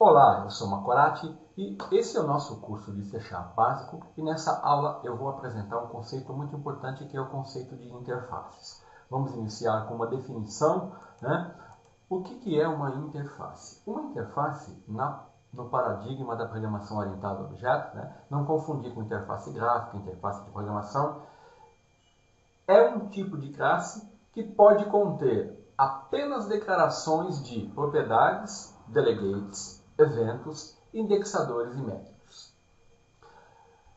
Olá, eu sou Macorati e esse é o nosso curso de C# básico e nessa aula eu vou apresentar um conceito muito importante que é o conceito de interfaces. Vamos iniciar com uma definição, né? O que é uma interface? Uma interface, no paradigma da programação orientada a objetos, né? Não confundir com interface gráfica, interface de programação, é um tipo de classe que pode conter apenas declarações de propriedades, delegates, eventos, indexadores e métodos.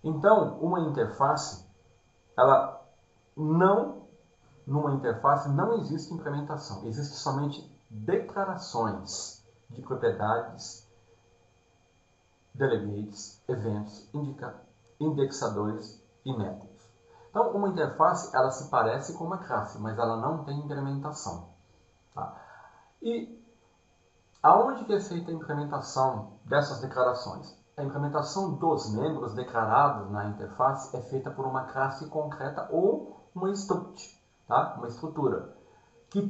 Então, numa interface não existe implementação, existe somente declarações de propriedades, delegates, eventos, indexadores e métodos. Então, uma interface, ela se parece com uma classe, mas ela não tem implementação. Tá? E aonde que é feita a implementação dessas declarações? A implementação dos membros declarados na interface é feita por uma classe concreta ou uma struct, tá? Uma estrutura, que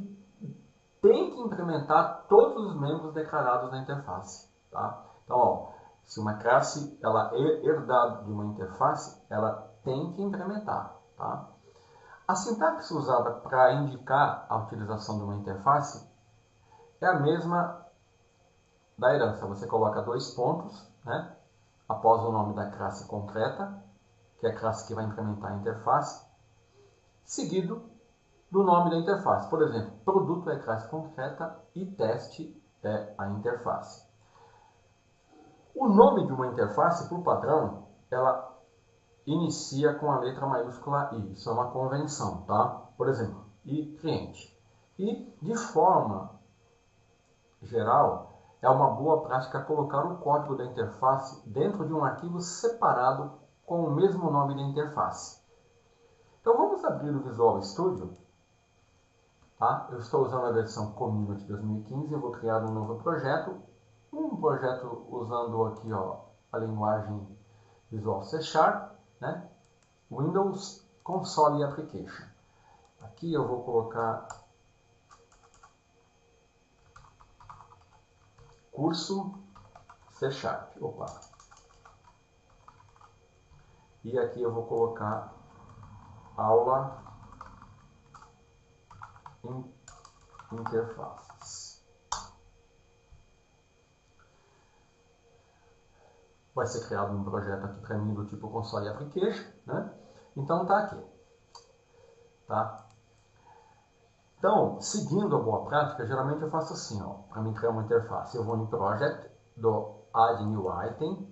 tem que implementar todos os membros declarados na interface. Tá? Então, ó, se uma classe ela é herdada de uma interface, ela tem que implementar. Tá? A sintaxe usada para indicar a utilização de uma interface é a mesma da herança. Você coloca dois pontos, né, após o nome da classe concreta, que é a classe que vai implementar a interface, seguido do nome da interface. Por exemplo, produto é a classe concreta e teste é a interface. O nome de uma interface, por padrão, ela inicia com a letra maiúscula I. Isso é uma convenção, tá? Por exemplo, I cliente. E, de forma geral, é uma boa prática colocar o código da interface dentro de um arquivo separado com o mesmo nome da interface. Então vamos abrir o Visual Studio. Tá? Eu estou usando a versão Community 2015, eu vou criar um novo projeto. Um projeto usando aqui ó, a linguagem Visual C#, né? Windows Console Application. Aqui eu vou colocar curso C#. Opa. E aqui eu vou colocar aula interfaces. Vai ser criado um projeto aqui para mim do tipo Console Application, né? Então tá aqui. Tá? Então, seguindo a boa prática, geralmente eu faço assim, ó, para mim criar uma interface. Eu vou em Project, dou Add New Item,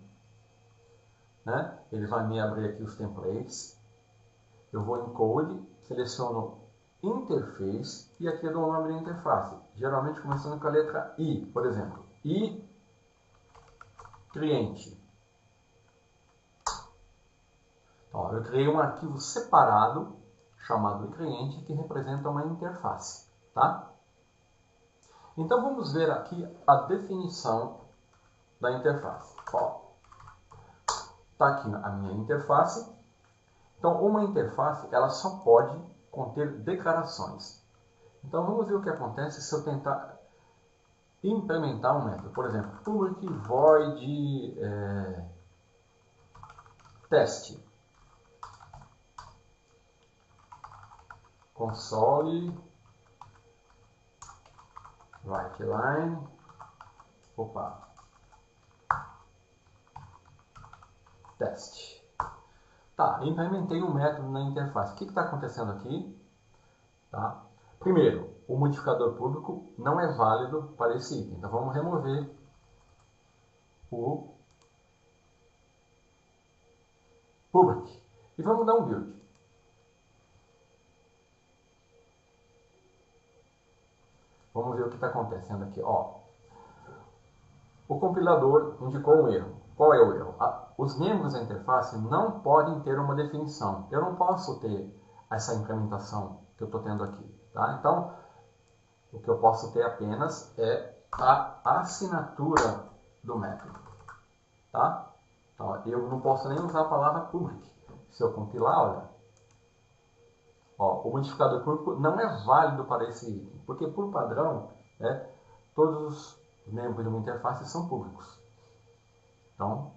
né? Ele vai me abrir aqui os templates. Eu vou em Code, seleciono Interface e aqui eu dou o nome da interface. Geralmente começando com a letra I, por exemplo. I cliente. Ó, eu criei um arquivo separado chamado cliente que representa uma interface, tá? Então vamos ver aqui a definição da interface. Ó, tá aqui a minha interface. Então uma interface ela só pode conter declarações. Então vamos ver o que acontece se eu tentar implementar um método. Por exemplo, public void teste. Console writeLine. Opa. Teste. Tá, implementei um método na interface. O que está acontecendo aqui? Tá? Primeiro, o modificador público não é válido para esse item. Então vamos remover o public. E vamos dar um build. Vamos ver o que está acontecendo aqui. Ó, o compilador indicou um erro. Qual é o erro? Os membros da interface não podem ter uma definição. Eu não posso ter essa implementação que eu estou tendo aqui. Tá? Então, o que eu posso ter apenas é a assinatura do método. Tá? Então, eu não posso nem usar a palavra public. Se eu compilar, olha, ó, o modificador público não é válido para esse item, porque por padrão, todos Os membros de uma interface são públicos. Então,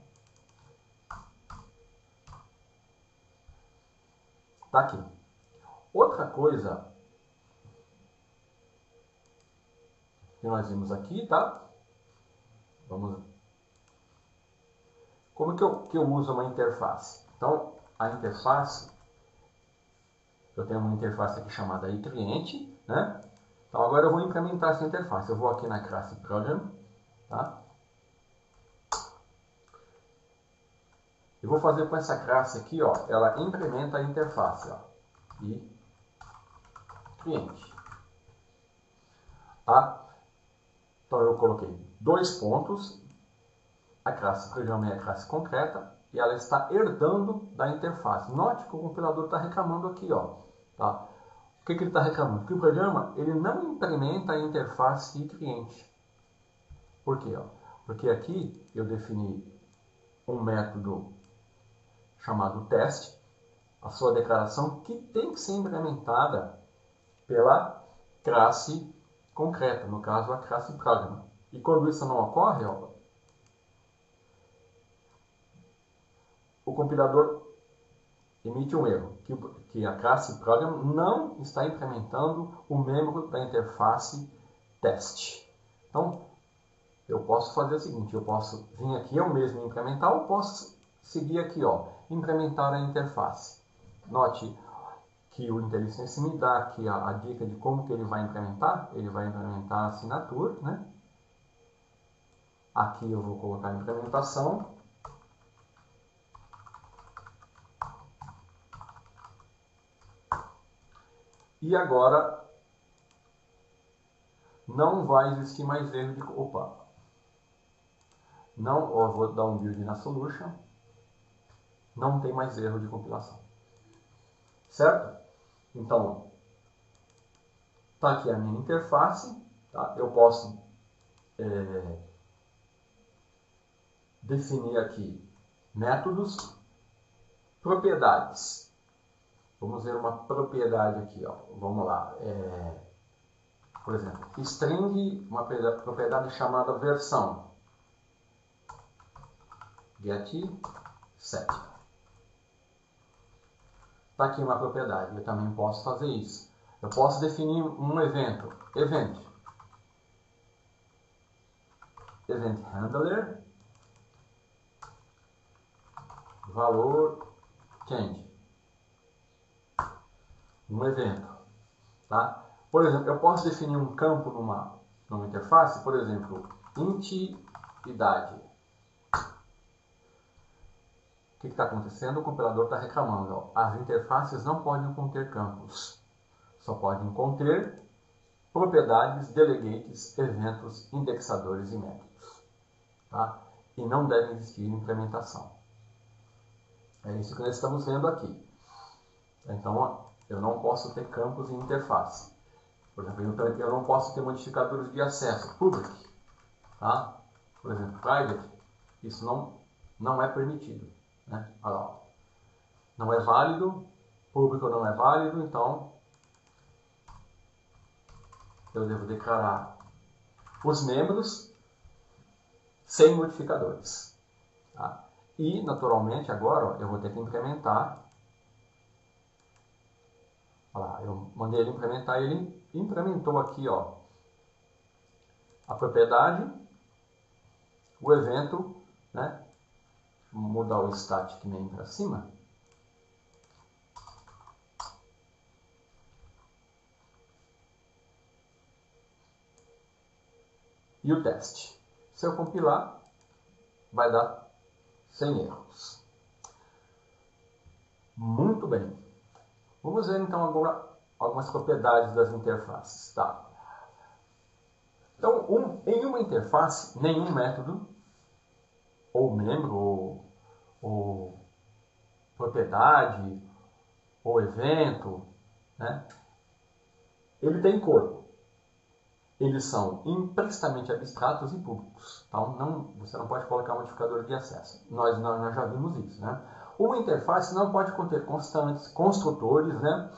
tá aqui. Outra coisa que nós vimos aqui, tá? Vamos. Como que eu uso uma interface? Então, a interface, eu tenho uma interface aqui chamada iClient, né? Então, agora eu vou implementar essa interface. Eu vou aqui na classe Program, tá? Eu vou fazer com essa classe aqui, ó, ela implementa a interface, ó, e cliente. Tá? Então eu coloquei 2 pontos, a classe programa é a classe concreta e ela está herdando da interface. Note que o compilador está reclamando aqui, ó, tá? O que ele está reclamando? Que o programa ele não implementa a interface e cliente. Por quê? Ó? Porque aqui eu defini um método chamado teste, a sua declaração que tem que ser implementada pela classe concreta, no caso a classe program. E quando isso não ocorre, ó, o compilador emite um erro, que a classe program não está implementando o membro da interface teste. Então, eu posso fazer o seguinte, eu posso vir aqui eu mesmo implementar, ou posso seguir aqui, ó, implementar a interface. Note que o IntelliSense me dá aqui a dica de como que ele vai implementar a assinatura, né? Aqui eu vou colocar a implementação. E agora não vai existir mais erro de... Opa! Não, eu vou dar um build na solution. Não tem mais erro de compilação. Certo? Então, tá aqui a minha interface. Tá? Eu posso definir aqui métodos, propriedades. Vamos ver uma propriedade aqui, ó. Vamos lá. Por exemplo, string, uma propriedade chamada versão. Get set. Está aqui uma propriedade. Eu também posso fazer isso. Eu posso definir um evento. Event handler. Valor change. Um evento. Tá? Por exemplo, eu posso definir um campo numa interface. Por exemplo, int idade. O que está acontecendo? O compilador está reclamando. Ó, as interfaces não podem conter campos. Só podem conter propriedades, delegates, eventos, indexadores e métodos. Tá? E não deve existir implementação. É isso que nós estamos vendo aqui. Então, ó, eu não posso ter campos em interface. Por exemplo, eu não posso ter modificadores de acesso. Public. Tá? Por exemplo, private. Isso não é permitido. Né? Não é válido, público não é válido, então eu devo declarar os membros sem modificadores. Tá? E, naturalmente, agora ó, eu vou ter que implementar. Olha lá, eu mandei ele implementar, ele implementou aqui ó, a propriedade, o evento, né? Vamos mudar o static name para cima. E o teste. Se eu compilar, vai dar sem erros. Muito bem. Vamos ver então agora algumas propriedades das interfaces. Tá? Então, em uma interface, nenhum método, ou membro, ou propriedade, ou evento, né? Ele tem corpo. Eles são implicitamente abstratos e públicos. Então, você não pode colocar modificador de acesso. Nós já vimos isso. Né? Uma interface não pode conter constantes, construtores, né?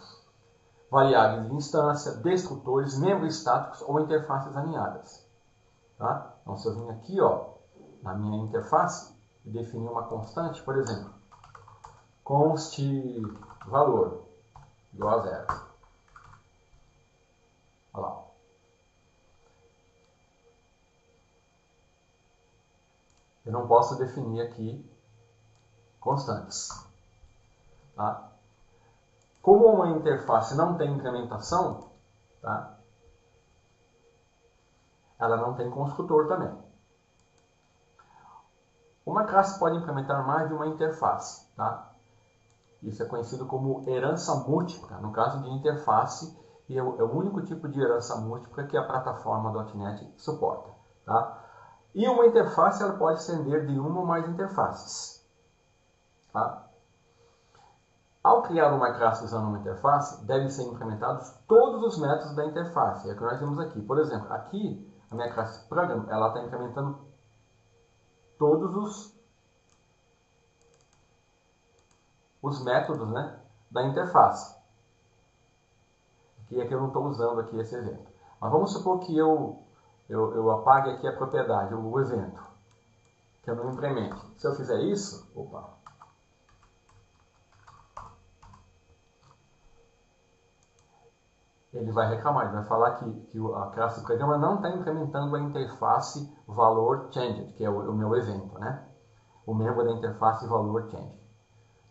Variáveis de instância, destrutores, membros estáticos ou interfaces alinhadas. Tá? Então, se eu vim aqui, ó, na minha interface e definir uma constante, por exemplo, const valor igual a 0. Olha lá. Eu não posso definir aqui constantes. Tá? Como uma interface não tem incrementação, tá? Ela não tem construtor também. Uma classe pode implementar mais de uma interface. Tá? Isso é conhecido como herança múltipla, no caso de interface, e é o único tipo de herança múltipla que a plataforma .NET suporta. Tá? E uma interface ela pode estender de uma ou mais interfaces. Tá? Ao criar uma classe usando uma interface, devem ser implementados todos os métodos da interface. É o que nós vimos aqui. Por exemplo, aqui a minha classe Program ela está implementando todos os métodos, né, da interface. Aqui é que eu não estou usando aqui esse evento. Mas vamos supor que eu apague aqui a propriedade, o evento, que eu não implemente. Se eu fizer isso, opa, ele vai reclamar, ele vai falar que a classe programa não está implementando a interface valor changed, que é o meu evento, né? O membro da interface valor changed.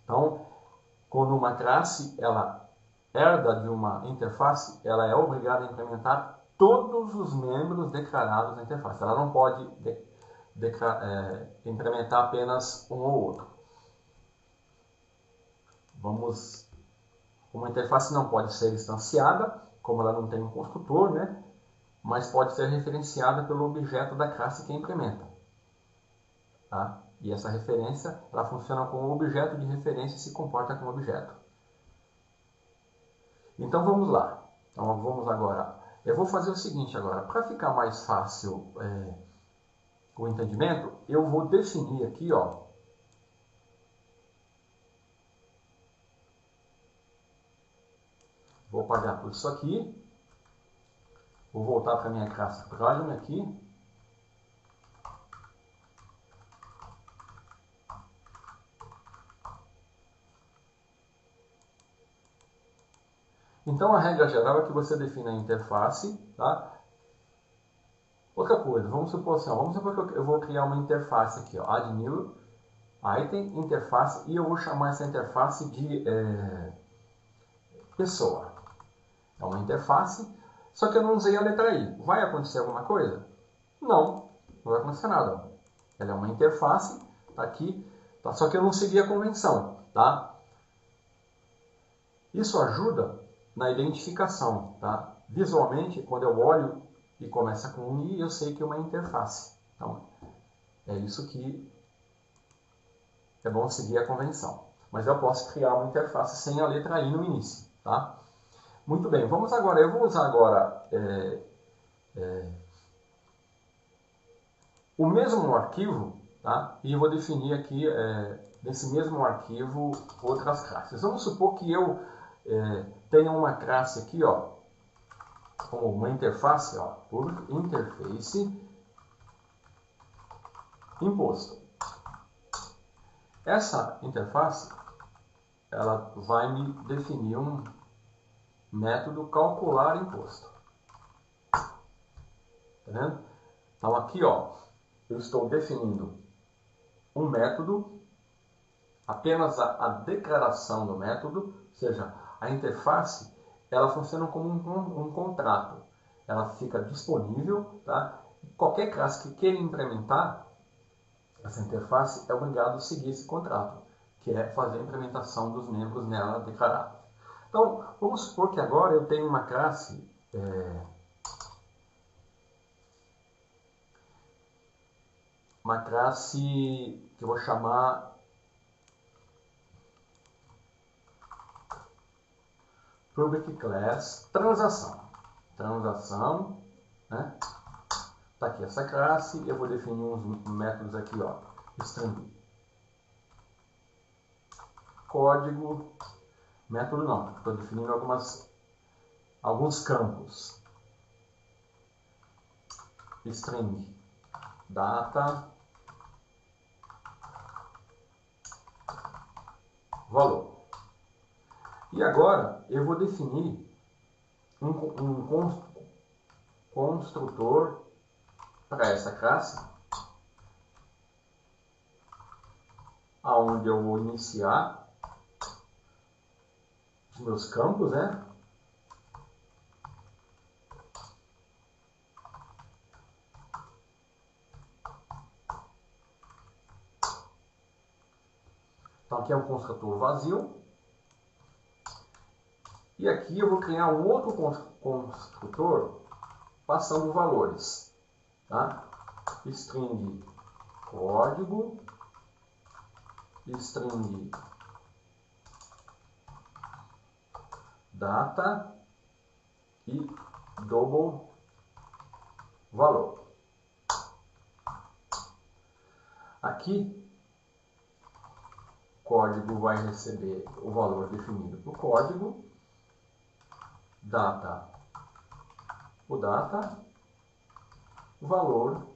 Então, quando uma classe ela herda de uma interface, ela é obrigada a implementar todos os membros declarados na interface. Ela não pode implementar apenas um ou outro. Uma interface não pode ser instanciada, como ela não tem um construtor, né? Mas pode ser referenciada pelo objeto da classe que implementa. Tá? E essa referência ela funciona como objeto de referência e se comporta como objeto. Então vamos lá. Então vamos agora. Eu vou fazer o seguinte agora. Para ficar mais fácil o entendimento, eu vou definir aqui, ó. Vou apagar tudo isso aqui. Vou voltar para a minha classe Program aqui. Então a regra geral é que você define a interface, tá? Outra coisa, vamos supor assim, ó, vamos supor que eu vou criar uma interface aqui, ó, add new item, interface, e eu vou chamar essa interface de pessoa. É uma interface, só que eu não usei a letra I. Vai acontecer alguma coisa? Não, não vai acontecer nada. Ela é uma interface, tá aqui, tá? Só que eu não segui a convenção, tá? Isso ajuda na identificação, tá? Visualmente, quando eu olho e começa com um I, eu sei que é uma interface. Então, é isso que é bom seguir a convenção. Mas eu posso criar uma interface sem a letra I no início, tá? Muito bem, vamos agora, eu vou usar agora o mesmo arquivo, tá? E eu vou definir aqui, nesse mesmo arquivo, outras classes. Vamos supor que eu tenha uma classe aqui, ó, como uma interface, ó, public interface imposto. Essa interface, ela vai me definir um método calcular imposto. Tá vendo? Então aqui, ó, eu estou definindo um método, apenas a declaração do método, ou seja, a interface, ela funciona como um contrato. Ela fica disponível, tá? Qualquer classe que queira implementar essa interface é obrigado a seguir esse contrato, que é fazer a implementação dos membros nela declarados. Então, vamos supor que agora eu tenho uma classe que eu vou chamar Public Class Transação. Transação, né? Tá aqui essa classe, eu vou definir uns métodos aqui, ó, string, código, método não, estou definindo alguns campos, string, data, valor. E agora eu vou definir um construtor para essa classe, aonde eu vou iniciar os meus campos, né? Então aqui é um construtor vazio. E aqui eu vou criar um outro construtor passando valores. Tá? String código, string data e double valor. Aqui o código vai receber o valor definido para o código, data, o data, valor.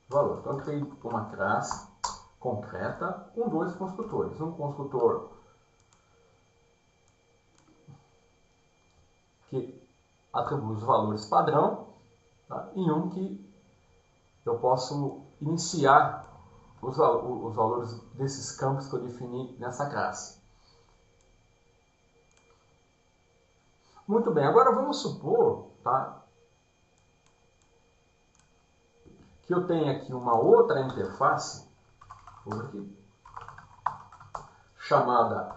Então eu criei uma classe concreta com dois construtores. Um construtor que atribui os valores padrão, tá? E um que eu posso iniciar os valores desses campos que eu defini nessa classe. Muito bem, agora vamos supor, tá, que eu tenho aqui uma outra interface chamada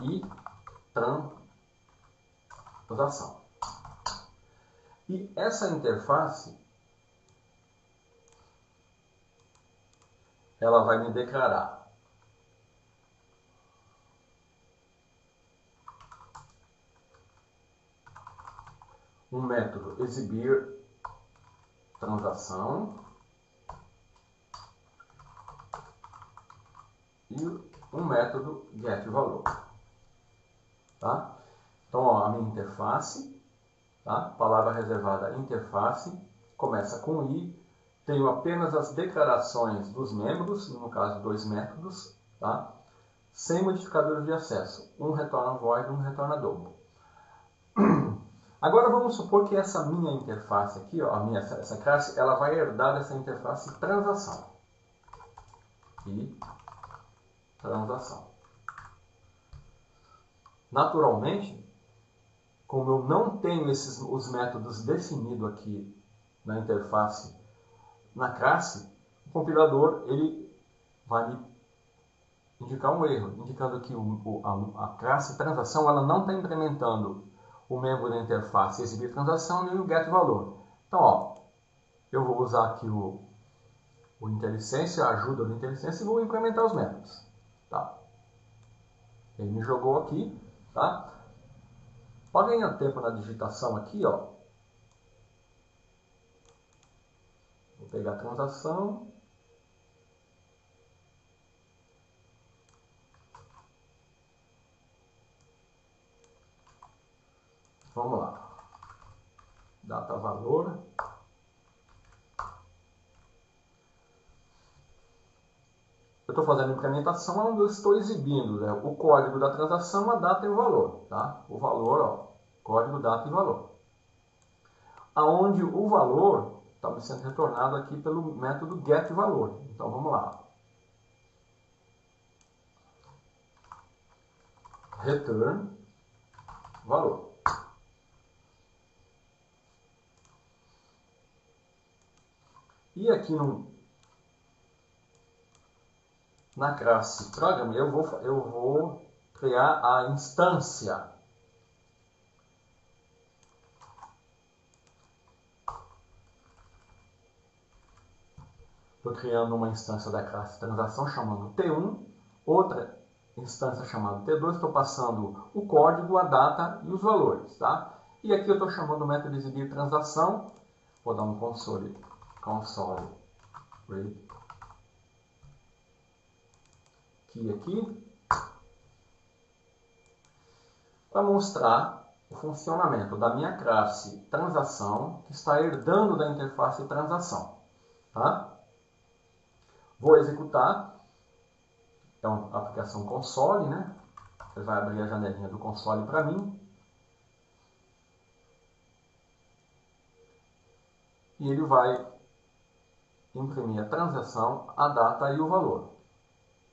iTransação. E essa interface ela vai me declarar um método exibir transação e um método getValor. Tá? Então, ó, a minha interface, tá? Palavra reservada interface, começa com i, tenho apenas as declarações dos membros, no caso dois métodos, tá? Sem modificadores de acesso, um retorna void e um retorna double. Agora vamos supor que essa minha interface aqui, ó, essa classe, ela vai herdar dessa interface transação. E transação. Naturalmente, como eu não tenho os métodos definidos aqui na interface, na classe, o compilador ele vai me indicar um erro, indicando que a classe transação ela não está implementando o membro da interface exibir transação nem o getValor. Então, ó, eu vou usar aqui o IntelliSense, a ajuda do IntelliSense, e vou implementar os métodos. Tá? Ele me jogou aqui, tá? Para ganhar tempo na digitação aqui, ó, vou pegar a transação. Vamos lá. Data valor. Eu estou fazendo a implementação onde eu estou exibindo, né, o código da transação, a data e o valor. Tá? O valor, ó, código, data e valor. Aonde o valor está me sendo retornado aqui pelo método getValor. Então vamos lá. Return valor. E aqui na classe Program eu vou criar a instância. Estou criando uma instância da classe transação chamando T1, outra instância chamada T2, estou passando o código, a data e os valores. Tá? E aqui eu estou chamando o método exibir transação, vou dar um console read key aqui, para mostrar o funcionamento da minha classe transação, que está herdando da interface transação. Tá? Vou executar. Então, a aplicação console, né? Ele vai abrir a janelinha do console para mim. E ele vai imprimir a transação, a data e o valor.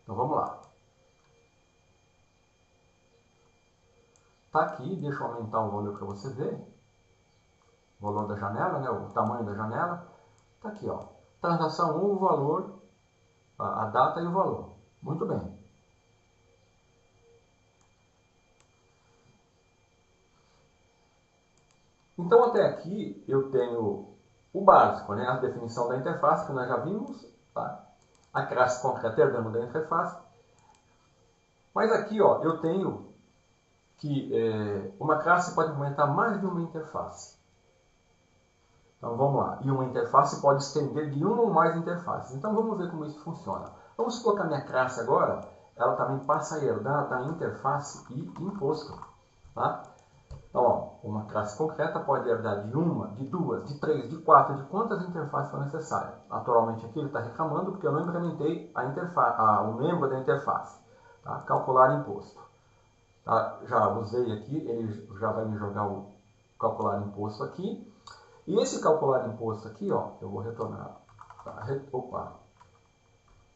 Então vamos lá. Está aqui, deixa eu aumentar o valor para você ver. O valor da janela, né? O tamanho da janela. Está aqui, ó. Transação 1, o valor, a data e o valor. Muito bem. Então até aqui eu tenho o básico, né? A definição da interface que nós já vimos, tá? A classe concreta herdando da interface. Mas aqui, ó, eu tenho que uma classe pode implementar mais de uma interface. Então vamos lá. E uma interface pode estender de uma ou mais interfaces. Então vamos ver como isso funciona. Vamos colocar minha classe agora. Ela também passa a herdar da interface e imposto. Tá? Então, ó, uma classe concreta pode herdar de uma, de duas, de três, de quatro, de quantas interfaces for necessário. Naturalmente aqui ele está reclamando porque eu não implementei o membro da interface. Tá? Calcular imposto. Tá? Já usei aqui, ele já vai me jogar o calcular imposto aqui. E esse calcular imposto aqui, ó, eu vou retornar. Tá?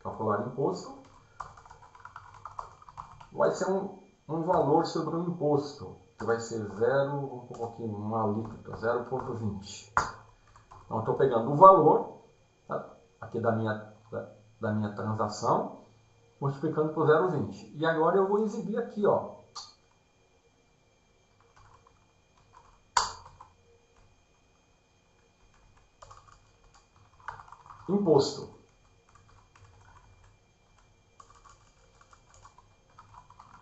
Calcular imposto vai ser um valor sobre o imposto, que vai ser 0, um pouquinho, uma alíquota, 0,20. Então, eu estou pegando o valor, tá? Aqui da minha transação, multiplicando por 0,20. E agora eu vou exibir aqui, ó. Imposto.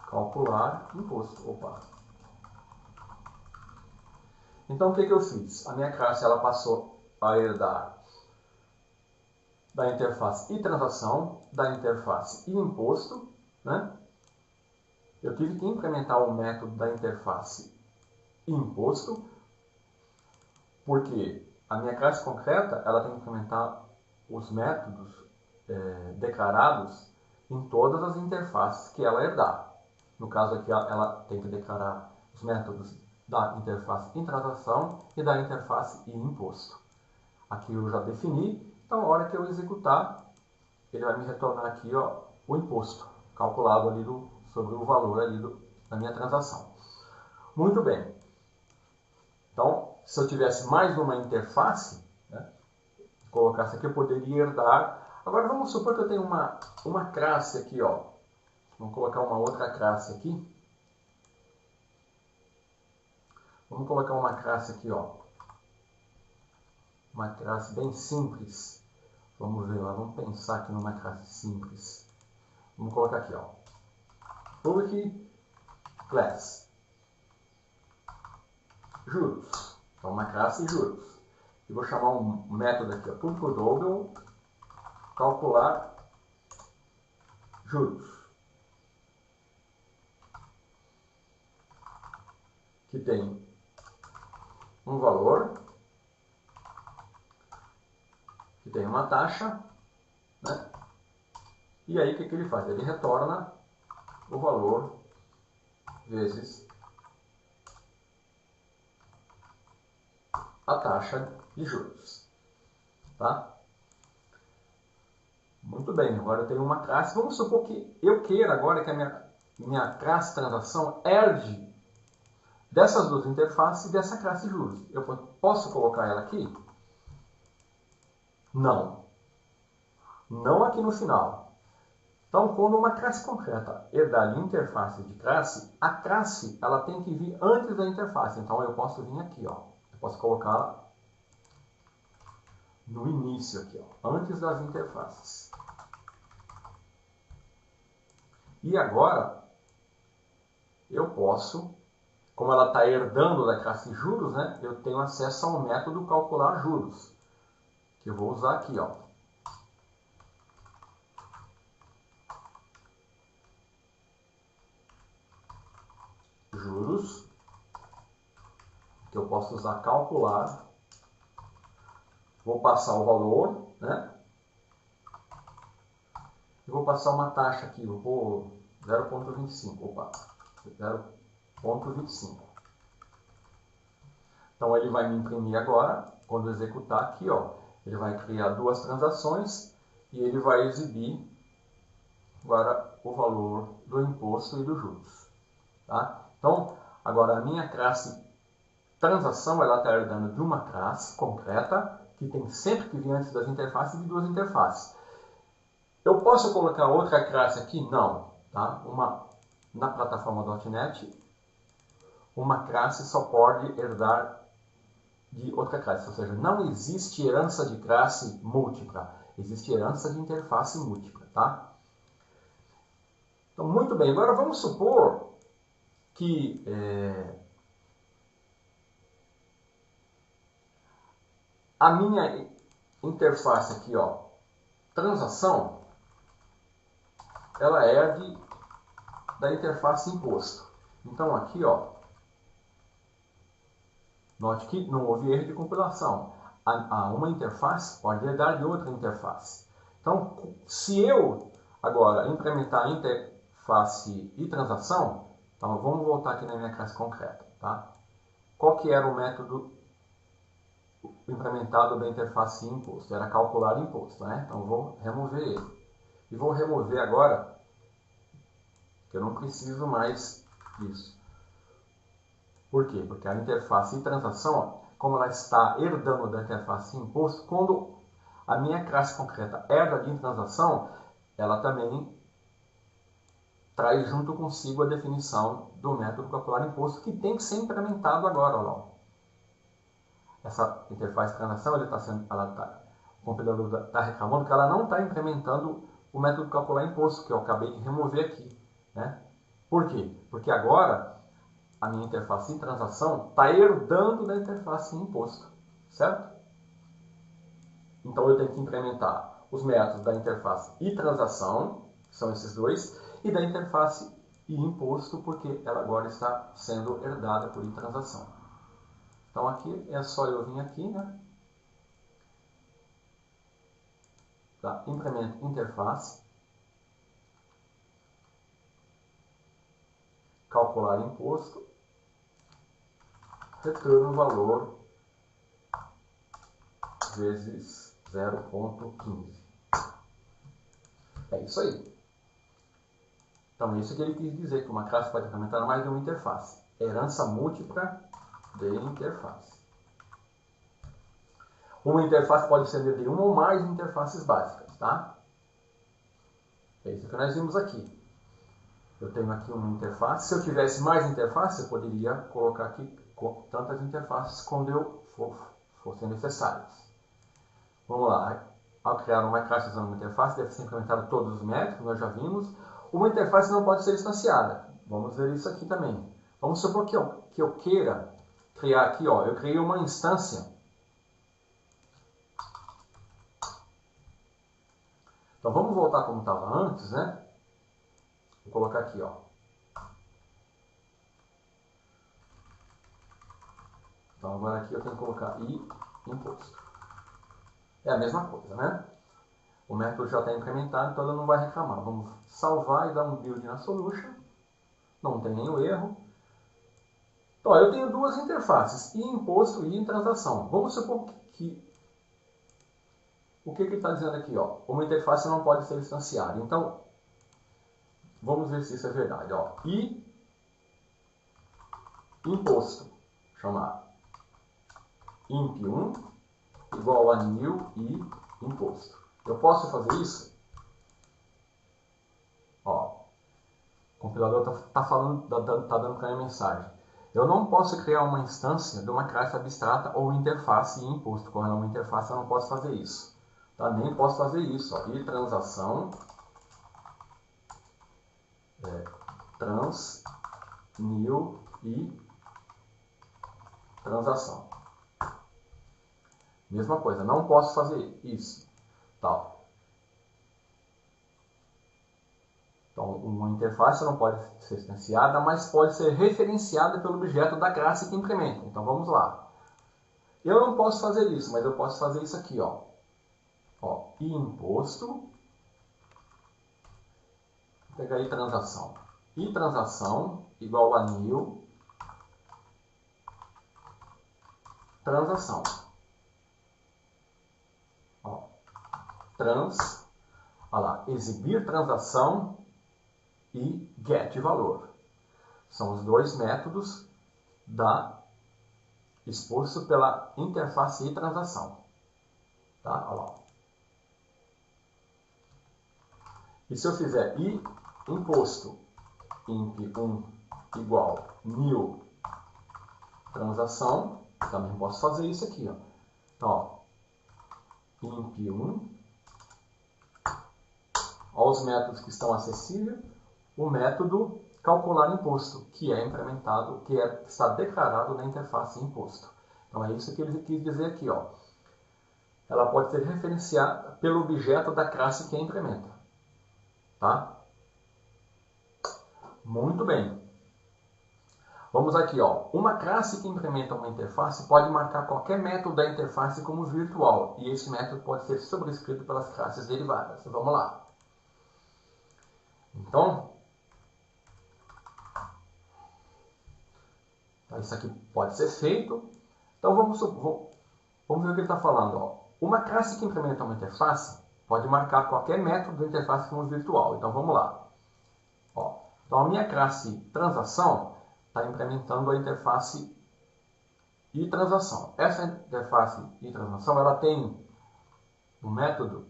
Calcular imposto. Opa. Então, o que eu fiz? A minha classe ela passou a herdar da interface e transação, da interface e imposto, né? Eu tive que implementar o método da interface e imposto, porque a minha classe concreta ela tem que implementar os métodos declarados em todas as interfaces que ela herdar. No caso aqui, ela tem que declarar os métodos da interface em transação e da interface e imposto. Aqui eu já defini, então a hora que eu executar, ele vai me retornar aqui, ó, o imposto calculado ali sobre o valor ali da minha transação. Muito bem. Então, se eu tivesse mais uma interface, né, colocasse aqui, eu poderia herdar. Agora vamos supor que eu tenho uma classe aqui, ó. Vamos colocar uma outra classe aqui. Vamos colocar uma classe aqui, ó. Uma classe bem simples. Vamos ver lá, vamos pensar aqui numa classe simples. Vamos colocar aqui, ó. Public class. Juros. Então, uma classe juros. E vou chamar um método aqui, ó. Public double calcular juros. Que tem um valor, que tem uma taxa, né? E aí o que ele faz? Ele retorna o valor vezes a taxa de juros. Tá? Muito bem, agora eu tenho uma classe. Vamos supor que eu queira agora que a minha classe transação herde dessas duas interfaces e dessa classe juros. Eu posso colocar ela aqui? Não. Não aqui no final. Então, quando uma classe concreta herdar de interface de classe, a classe ela tem que vir antes da interface. Então, eu posso vir aqui, ó. Eu posso colocar no início aqui, ó, antes das interfaces. E agora, eu posso, como ela está herdando da classe juros, né, eu tenho acesso ao método calcular juros, que eu vou usar aqui, ó. Juros, que eu posso usar calcular. Vou passar o valor, né? e vou passar uma taxa aqui, vou pôr 0,25, opa, 0,25. Então ele vai me imprimir agora, quando eu executar aqui, ó, ele vai criar duas transações e ele vai exibir agora o valor do imposto e dos juros. Tá? Então, agora a minha classe transação, ela está herdando de uma classe concreta, que tem sempre que vir antes das interfaces, de duas interfaces. Eu posso colocar outra classe aqui? Não. Tá? Na plataforma .NET, uma classe só pode herdar de outra classe. Ou seja, não existe herança de classe múltipla. Existe herança de interface múltipla. Tá? Então, muito bem. Agora vamos supor que a minha interface aqui, ó, transação, ela herde da interface imposto. Então aqui, ó, note que não houve erro de compilação. Uma interface pode herdar de outra interface. Então, se eu agora implementar interface e transação, então vamos voltar aqui na minha classe concreta, tá? Qual que era o método implementado da interface imposto? Era calcular imposto, né? Então vou remover ele. E vou remover agora, que eu não preciso mais disso. Por quê? Porque a interface e transação, como ela está herdando da interface imposto, quando a minha classe concreta herda de transação, ela também traz junto consigo a definição do método calcular imposto, que tem que ser implementado agora, ó. Essa interface de transação, o compilador está reclamando que ela não está implementando o método calcular imposto, que eu acabei de remover aqui. Né? Por quê? Porque agora a minha interface de transação está herdando da interface de imposto, certo? Então eu tenho que implementar os métodos da interface e transação, que são esses dois, e da interface e imposto, porque ela agora está sendo herdada por transação. Então aqui é só eu vir aqui, né? Tá? Implemento interface, calcular imposto, retorno o valor vezes 0,15. É isso aí. Então, é isso que ele quis dizer, que uma classe pode implementar mais de uma interface. Herança múltipla de interface. Uma interface pode ser de uma ou mais interfaces básicas, tá? É isso que nós vimos aqui. Eu tenho aqui uma interface. Se eu tivesse mais interfaces, eu poderia colocar aqui tantas interfaces quando fossem necessárias. Vamos lá. Ao criar uma classe usando uma interface, deve ser implementado todos os métodos, nós já vimos. Uma interface não pode ser instanciada. Vamos ver isso aqui também. Vamos supor que eu queira criar aqui, ó, eu criei uma instância. Então vamos voltar como estava antes, né? Vou colocar aqui, ó. Então agora aqui eu tenho que colocar i imposto. É a mesma coisa, né? O método já está implementado, então ele não vai reclamar. Vamos salvar e dar um build na solution. Não tem nenhum erro. Então, eu tenho duas interfaces, i imposto e i transação. Vamos supor que o que ele está dizendo aqui, ó? Uma interface não pode ser instanciada. Então, vamos ver se isso é verdade. Ó. I imposto, chamar imp1 igual a new i imposto. Eu posso fazer isso? Ó, o compilador está dando para a mensagem. Eu não posso criar uma instância de uma classe abstrata ou interface e imposto. Quando é uma interface, eu não posso fazer isso. Tá? Nem posso fazer isso. Ó. E transação trans new e transação. Mesma coisa, não posso fazer isso. Tal. Então, uma interface não pode ser instanciada, mas pode ser referenciada pelo objeto da classe que implementa. Então, vamos lá. Eu não posso fazer isso, mas eu posso fazer isso aqui, ó. Ó, i imposto Pega aí transação. E transação igual a new transação. Ó, olha lá, exibir transação e get valor. São os dois métodos exposto pela interface e transação. Tá? Olha lá. E se eu fizer i imposto imp1 igual new transação, também posso fazer isso aqui. Ó. Então, ó, imp1, olha os métodos que estão acessíveis, o método calcular imposto, que é implementado, está declarado na interface imposto. Então é isso que ele quis dizer aqui. Ó. Ela pode ser referenciada pelo objeto da classe que a implementa. Tá? Muito bem. Vamos aqui, ó. Uma classe que implementa uma interface pode marcar qualquer método da interface como virtual, e esse método pode ser sobrescrito pelas classes derivadas. Vamos lá. Então, isso aqui pode ser feito. Então, vamos ver o que ele está falando. Ó. Uma classe que implementa uma interface pode marcar qualquer método da interface como virtual. Então, vamos lá. Ó. Então, a minha classe transação está implementando a interface e transação. Essa interface e transação, ela tem um método.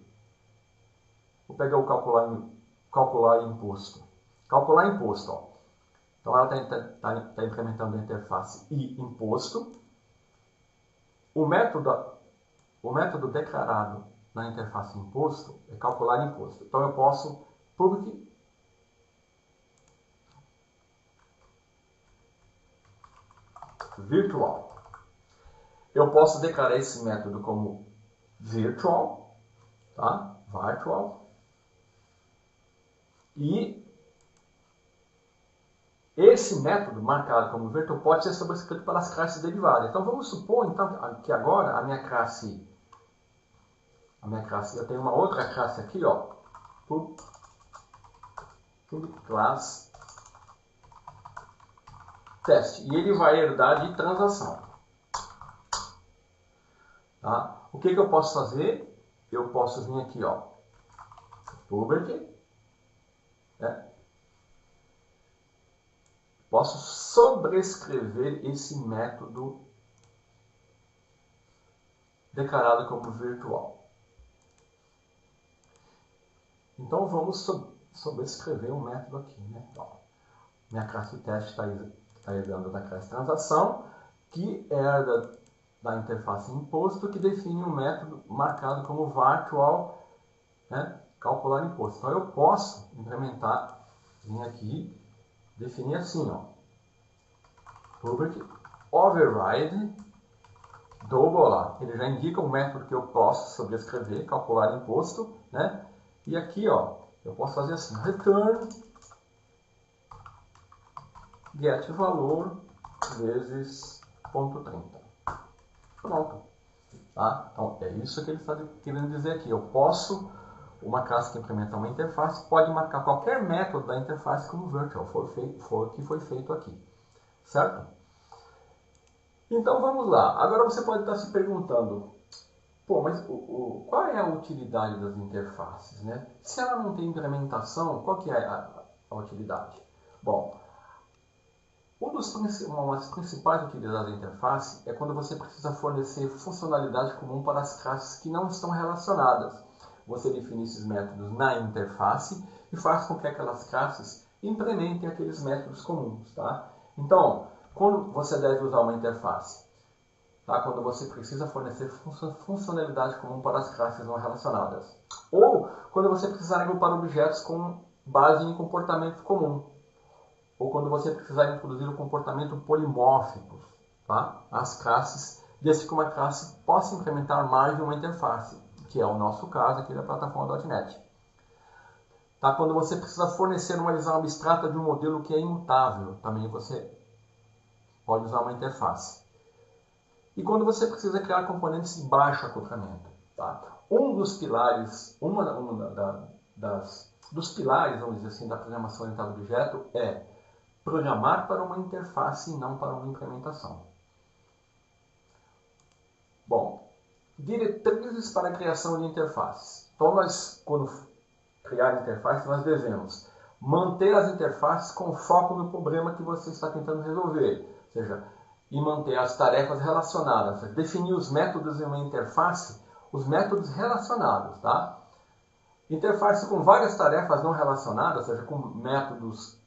Vou pegar o calcular imposto. Calcular imposto, ó. Então ela está implementando a interface e imposto. O método declarado na interface imposto é calcular imposto. Então eu posso public virtual. Eu posso declarar esse método como virtual, tá? Virtual. E esse método marcado como virtual pode ser sobrescrito pelas classes derivadas. Então vamos supor então que agora a minha classe, eu tenho uma outra classe aqui, ó, class teste, e ele vai herdar de transação. Tá? O que eu posso fazer? Eu posso vir aqui, ó, public, posso sobrescrever esse método declarado como virtual. Então vamos sobrescrever um método aqui. Né? Então, minha classe teste está herdando da classe transação, que herda da interface imposto, que define um método marcado como virtual, né? Calcular imposto. Então eu posso implementar, vir aqui, definir assim, ó, public override double lá. Ele já indica o método que eu posso sobrescrever, calcular imposto, né? E aqui, ó, eu posso fazer assim, return get valor vezes .30. Pronto. Tá? Então é isso que ele está querendo dizer aqui. Eu posso, uma classe que implementa uma interface pode marcar qualquer método da interface como virtual. Foi o que foi feito aqui. Certo? Então vamos lá. Agora você pode estar se perguntando, pô, mas qual é a utilidade das interfaces? Né? Se ela não tem implementação, qual que é a utilidade? Bom, uma das principais utilidades da interface é quando você precisa fornecer funcionalidade comum para as classes que não estão relacionadas. Você define esses métodos na interface e faz com que aquelas classes implementem aqueles métodos comuns. Tá? Então, quando você deve usar uma interface? Tá? Quando você precisa fornecer funcionalidade comum para as classes não relacionadas. Ou quando você precisar agrupar objetos com base em comportamento comum. Ou quando você precisar introduzir o comportamento polimórfico, tá? As classes, desde que uma classe possa implementar mais de uma interface, que é o nosso caso aqui da plataforma .NET. Tá? Quando você precisa fornecer uma visão abstrata de um modelo que é imutável, também você pode usar uma interface. E quando você precisa criar componentes de baixo acoplamento. Tá? Um dos pilares, uma das dos pilares, vamos dizer assim, da programação orientada a objeto é programar para uma interface e não para uma implementação. Bom, diretrizes para a criação de interfaces. Então, nós, quando criar interface, nós devemos manter as interfaces com foco no problema que você está tentando resolver. Ou seja, e manter as tarefas relacionadas. Definir os métodos em uma interface, os métodos relacionados, tá? Interface com várias tarefas não relacionadas, ou seja, com métodos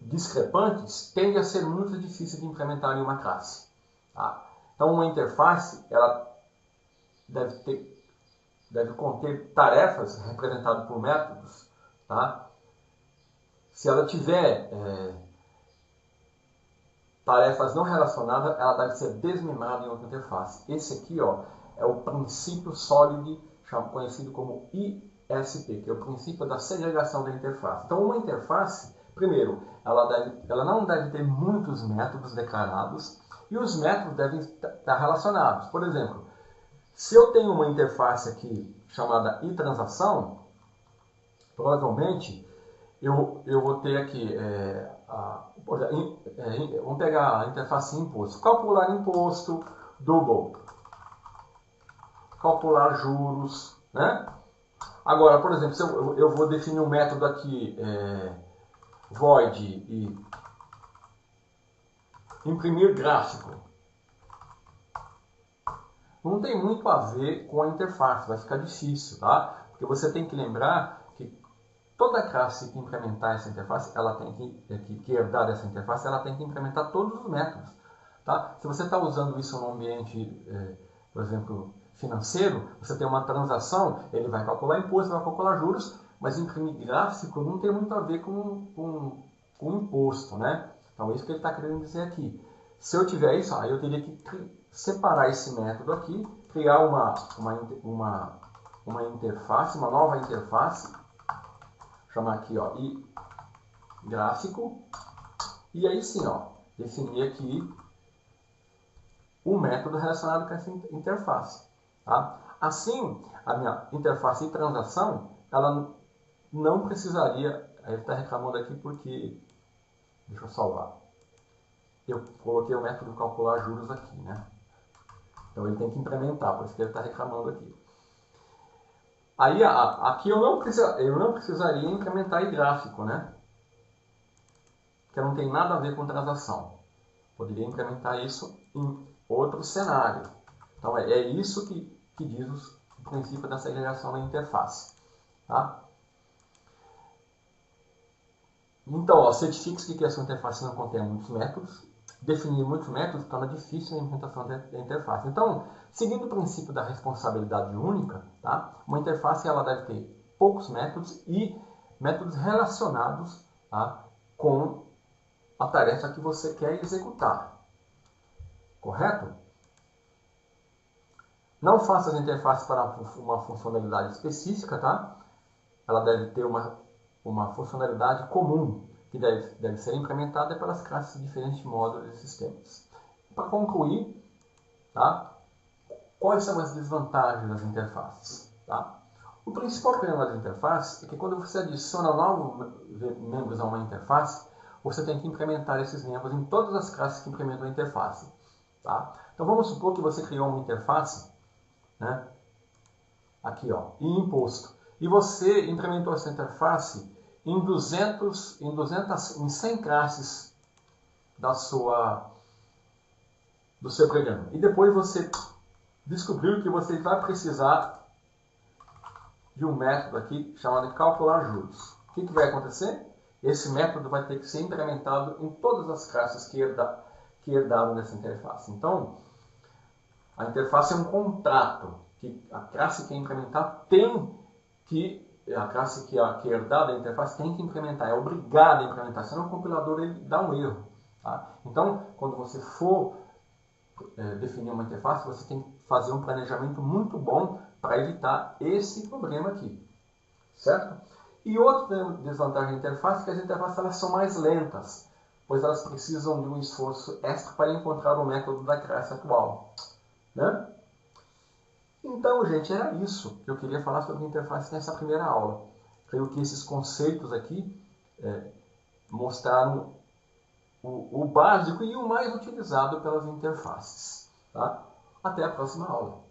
discrepantes, tende a ser muito difícil de implementar em uma classe. Tá? Então, uma interface ela deve conter tarefas representadas por métodos. Tá? Se ela tiver tarefas não relacionadas, ela deve ser desmembrada em outra interface. Esse aqui é o princípio SOLID, conhecido como ISP, que é o princípio da segregação da interface. Então, uma interface, primeiro, ela não deve ter muitos métodos declarados e os métodos devem estar relacionados. Por exemplo, se eu tenho uma interface aqui chamada iTransação, provavelmente eu vou ter aqui, vamos pegar a interface imposto, calcular imposto, double, calcular juros, né? Agora, por exemplo, se eu vou definir um método aqui, void e imprimir gráfico, não tem muito a ver com a interface, vai ficar difícil, tá? Porque você tem que lembrar que toda classe que implementar essa interface, ela tem que herdar dessa interface, ela tem que implementar todos os métodos, tá? Se você está usando isso num ambiente, por exemplo, financeiro, você tem uma transação, ele vai calcular imposto, vai calcular juros, mas imprimir gráfico não tem muito a ver com imposto, né? Então, é isso que ele está querendo dizer aqui. Se eu tiver isso, aí eu teria que separar esse método aqui, criar uma interface, uma nova interface, chamar aqui, i gráfico, e aí sim, definir aqui o método relacionado com essa interface. Tá? Assim, a minha interface de transação, ela não precisaria, ele está reclamando aqui porque, deixa eu salvar, eu coloquei o método calcular juros aqui, né? Então ele tem que implementar, por isso que ele está reclamando aqui. Aí aqui eu não precisaria implementar em gráfico, né? Porque não tem nada a ver com transação. Poderia implementar isso em outro cenário. Então é isso que diz o princípio da segregação da interface. Tá? Então, certifique-se de que a sua interface não contém muitos métodos. Definir muitos métodos torna difícil a implementação da interface. Então, seguindo o princípio da responsabilidade única, tá? Uma interface ela deve ter poucos métodos e métodos relacionados, tá? Com a tarefa que você quer executar. Correto? Não faça as interfaces para uma funcionalidade específica, tá? Ela deve ter uma funcionalidade comum, que deve ser implementada pelas classes de diferentes módulos e sistemas. Para concluir, tá? Quais são as desvantagens das interfaces? Tá? O principal problema das interfaces é que quando você adiciona novos membros a uma interface, você tem que implementar esses membros em todas as classes que implementam a interface. Tá? Então vamos supor que você criou uma interface, né? Aqui, e imposto. E você implementou essa interface em 100 classes do seu programa. E depois você descobriu que você vai precisar de um método aqui chamado calcular juros. O que vai acontecer? Esse método vai ter que ser implementado em todas as classes que herdaram dessa interface. Então, a interface é um contrato que a classe que implementar a classe que herdar da interface tem que implementar, é obrigada a implementar, senão o compilador ele dá um erro. Tá? Então, quando você for definir uma interface, você tem que fazer um planejamento muito bom para evitar esse problema aqui. Certo? E outra desvantagem da interface é que as interfaces elas são mais lentas, pois elas precisam de um esforço extra para encontrar o método da classe atual. Né? Então, gente, era isso que eu queria falar sobre interface nessa primeira aula. Creio que esses conceitos aqui mostraram o básico e o mais utilizado pelas interfaces. Tá? Até a próxima aula.